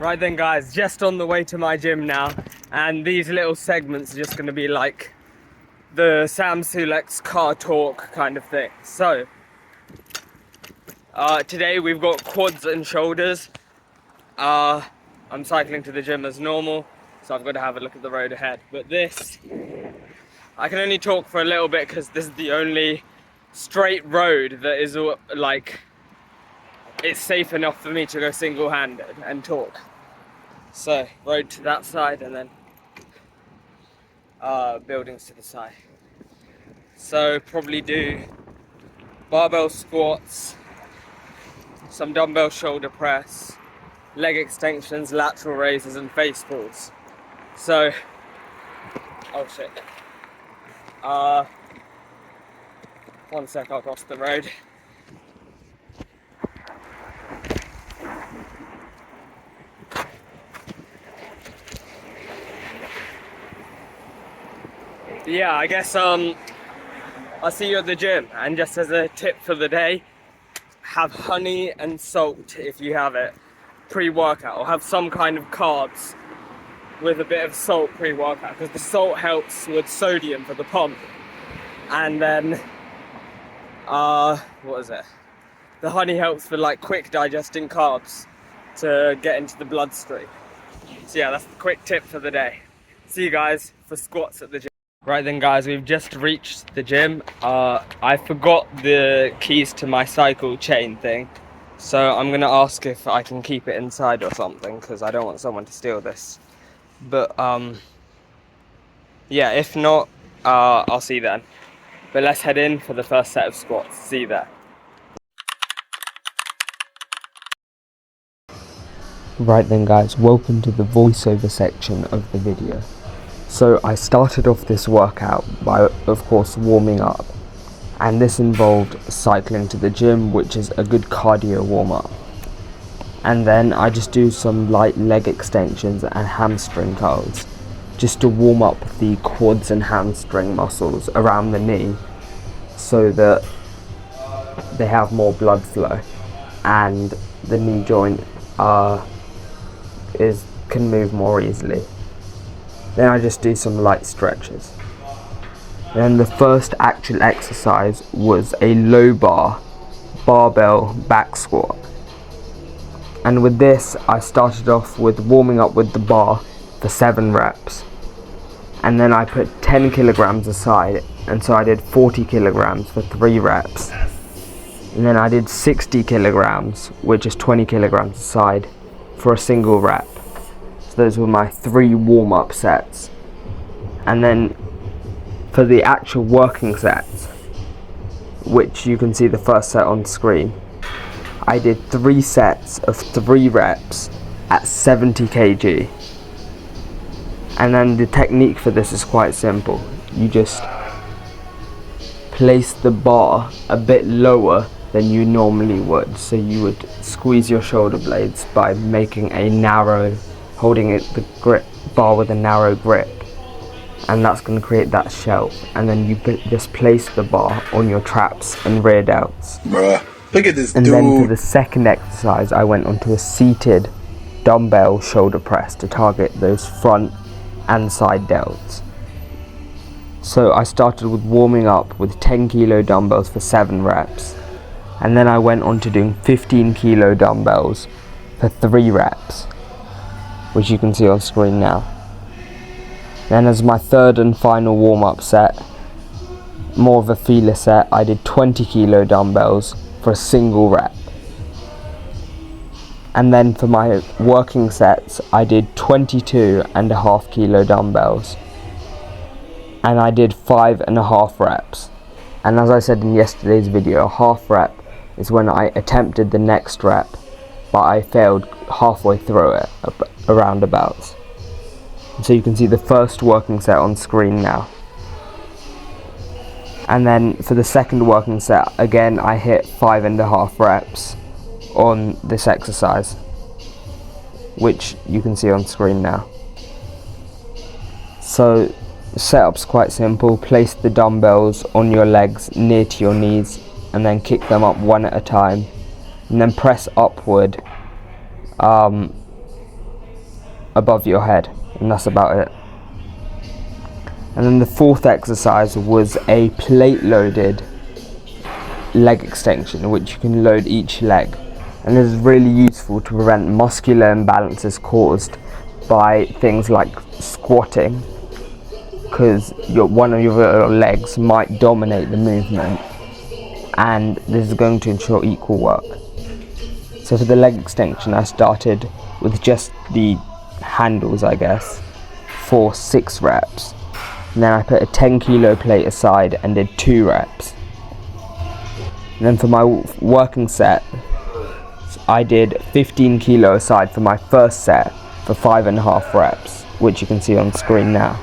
Right then guys, just on the way to my gym now, and these little segments are just going to be like the Sam Sulek's car talk kind of thing. So, today we've got quads and shoulders. I'm cycling to the gym as normal, so I've got to have a look at the road ahead. But this, I can only talk for a little bit because this is the only straight road that is like, it's safe enough for me to go single-handed and talk. So, road to that side and then buildings to the side. So, probably do barbell squats, some dumbbell shoulder press, leg extensions, lateral raises and face pulls. So, oh shit. 1 sec, I'll cross the road. Yeah, I guess I'll see you at the gym. And just as a tip for the day, have honey and salt if you have it pre-workout, or have some kind of carbs with a bit of salt pre-workout, because the salt helps with sodium for the pump. And then what is it? The honey helps for like quick digesting carbs to get into the bloodstream. So yeah, that's the quick tip for the day. See you guys for squats at the gym. Right then guys, we've just reached the gym. I forgot the keys to my cycle chain thing, so I'm gonna ask if I can keep it inside or something, because I don't want someone to steal this. But yeah, if not, I'll see you then. But let's head in for the first set of squats. See you there. Right then guys, welcome to the voiceover section of the video. So I started off this workout by, of course, warming up, and this involved cycling to the gym, which is a good cardio warm-up. And then I just do some light leg extensions and hamstring curls, just to warm up the quads and hamstring muscles around the knee, so that they have more blood flow and the knee joint can move more easily. Then I just do some light stretches. Then the first actual exercise was a low bar barbell back squat. And with this, I started off with warming up with the bar for 7 reps. And then I put 10 kilograms aside, and so I did 40 kilograms for 3 reps. And then I did 60 kilograms, which is 20 kilograms aside, for a single rep. So those were my 3 warm-up sets. And then for the actual working sets, which you can see the first set on screen, I did 3 sets of 3 reps at 70 kg. And then the technique for this is quite simple. You just place the bar a bit lower than you normally would. So you would squeeze your shoulder blades by making a narrow, holding the bar with a narrow grip, and that's going to create that shelf. And then you just place the bar on your traps and rear delts. Bruh, look at this and dude. then for the second exercise, I went onto a seated dumbbell shoulder press to target those front and side delts. So I started with warming up with 10 kilo dumbbells for 7 reps, and then I went on to doing 15 kilo dumbbells for 3 reps, which you can see on screen now. Then as my third and final warm-up set, more of a feeler set, I did 20 kilo dumbbells for a single rep. And then for my working sets, I did 22.5 kilo dumbbells, and I did 5.5 reps. And as I said in yesterday's video, a half rep is when I attempted the next rep, but I failed halfway through it, around about. So you can see the first working set on screen now. And then for the second working set, again I hit 5.5 reps on this exercise, which you can see on screen now. So the setup's quite simple. Place the dumbbells on your legs near to your knees, and then kick them up one at a time, and then press upward above your head, and that's about it. And then the fourth exercise was a plate loaded leg extension, which you can load each leg, and this is really useful to prevent muscular imbalances caused by things like squatting, because one of your legs might dominate the movement, and this is going to ensure equal work. So for the leg extension, I started with just the handles, I guess, for 6 reps. And then I put a 10 kilo plate aside and did 2 reps. And then for my working set, I did 15 kilo aside for my first set for 5.5 reps, which you can see on screen now.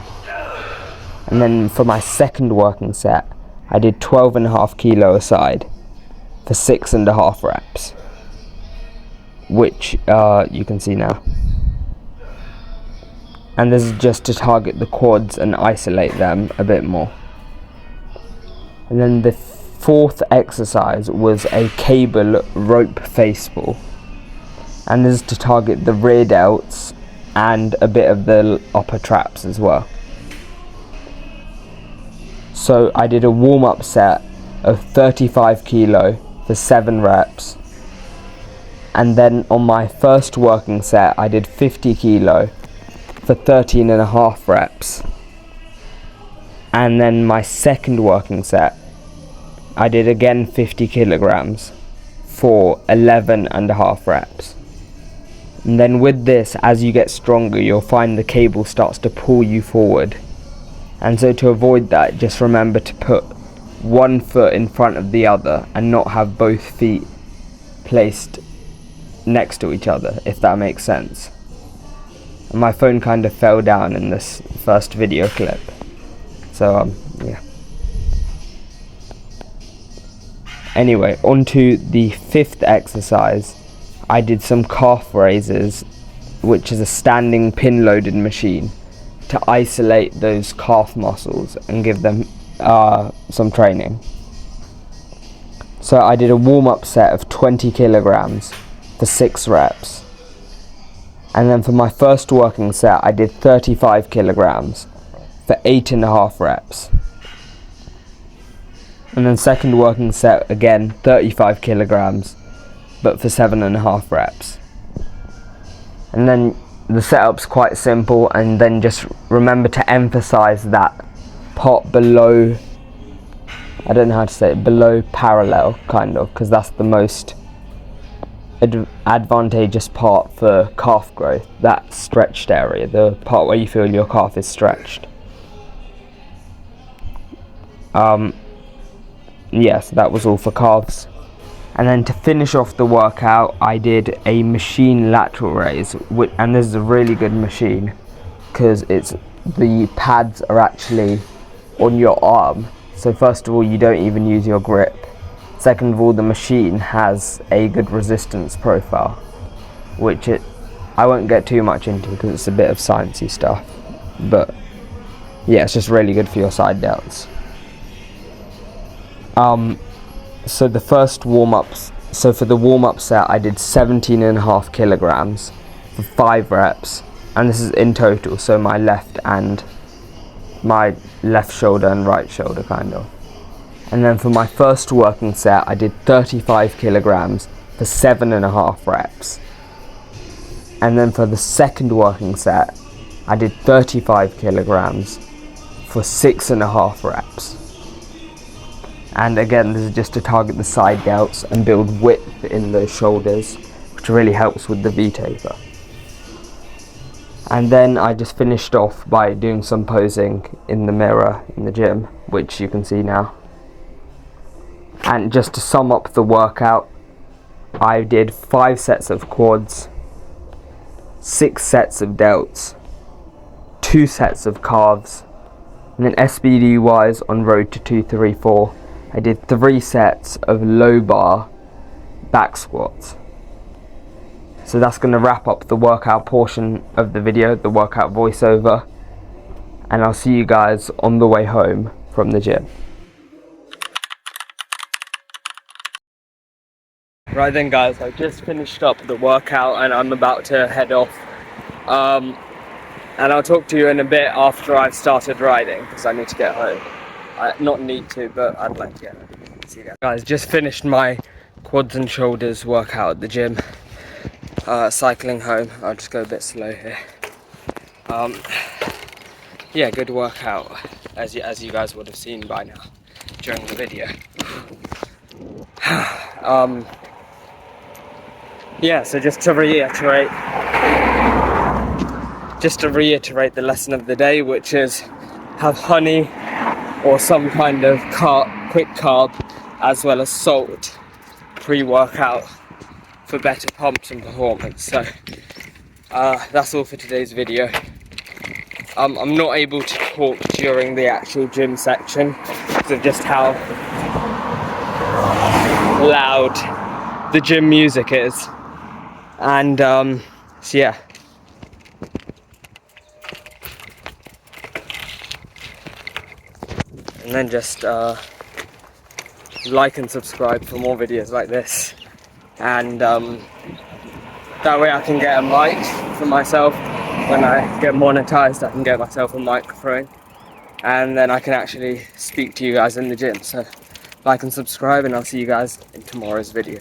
And then for my second working set, I did 12.5 kilo aside for 6.5 reps, which you can see now. And this is just to target the quads and isolate them a bit more. And then the fourth exercise was a cable rope face pull, and this is to target the rear delts and a bit of the upper traps as well. So I did a warm-up set of 35 kilo for 7 reps, and then on my first working set I did 50 kilo for 13.5 reps, and then my second working set I did again 50 kilograms for 11.5 reps. And then with this, as you get stronger, you'll find the cable starts to pull you forward. And so to avoid that, just remember to put one foot in front of the other and not have both feet placed next to each other, if that makes sense. And my phone kind of fell down in this first video clip. So yeah. Anyway, on to the fifth exercise. I did some calf raises, which is a standing pin loaded machine to isolate those calf muscles and give them some training. So I did a warm-up set of 20 kilograms for 6 reps. And then for my first working set, I did 35 kilograms for 8.5 reps. And then second working set, again 35 kilograms, but for 7.5 reps. And then the setup's quite simple, and then just remember to emphasize that part below, I don't know how to say it, below parallel, kind of, because that's the most advantageous part for calf growth, that stretched area, the part where you feel your calf is stretched. Yes, that was all for calves. And then to finish off the workout, I did a machine lateral raise, and this is a really good machine because the pads are actually on your arm. So first of all, you don't even use your grip. Second of all, the machine has a good resistance profile, which I won't get too much into because it's a bit of sciencey stuff. But yeah, it's just really good for your side delts. So the first warm-ups, so for the warm-up set I did 17.5 kilograms for 5 reps, and this is in total, so my left shoulder and right shoulder kind of. And then for my first working set I did 35 kilograms for 7.5 reps. And then for the second working set I did 35 kilograms for 6.5 reps. And again, this is just to target the side delts and build width in those shoulders, which really helps with the V-taper. And then I just finished off by doing some posing in the mirror in the gym, which you can see now. And just to sum up the workout, I did 5 sets of quads, 6 sets of delts, 2 sets of calves, and then SBD wise on road to 234. I did 3 sets of low bar back squats. So that's going to wrap up the workout portion of the video, the workout voiceover, and I'll see you guys on the way home from the gym. Right then guys, I just finished up the workout and I'm about to head off. and I'll talk to you in a bit after I've started riding, because I need to get home. Not need to, but I'd like to get home. See you guys. Guys, just finished my quads and shoulders workout at the gym. Cycling home. I'll just go a bit slow here. Yeah, good workout, as you guys would have seen by now during the video. Yeah, so just to reiterate the lesson of the day, which is have honey or some kind of quick carb as well as salt pre-workout for better pumps and performance. So that's all for today's video. I'm not able to talk during the actual gym section because of just how loud the gym music is, and so yeah. And then just like and subscribe for more videos like this, and that way I can get a mic for myself. When I get monetized, I can get myself a microphone, and then I can actually speak to you guys in the gym. So like and subscribe, and I'll see you guys in tomorrow's video.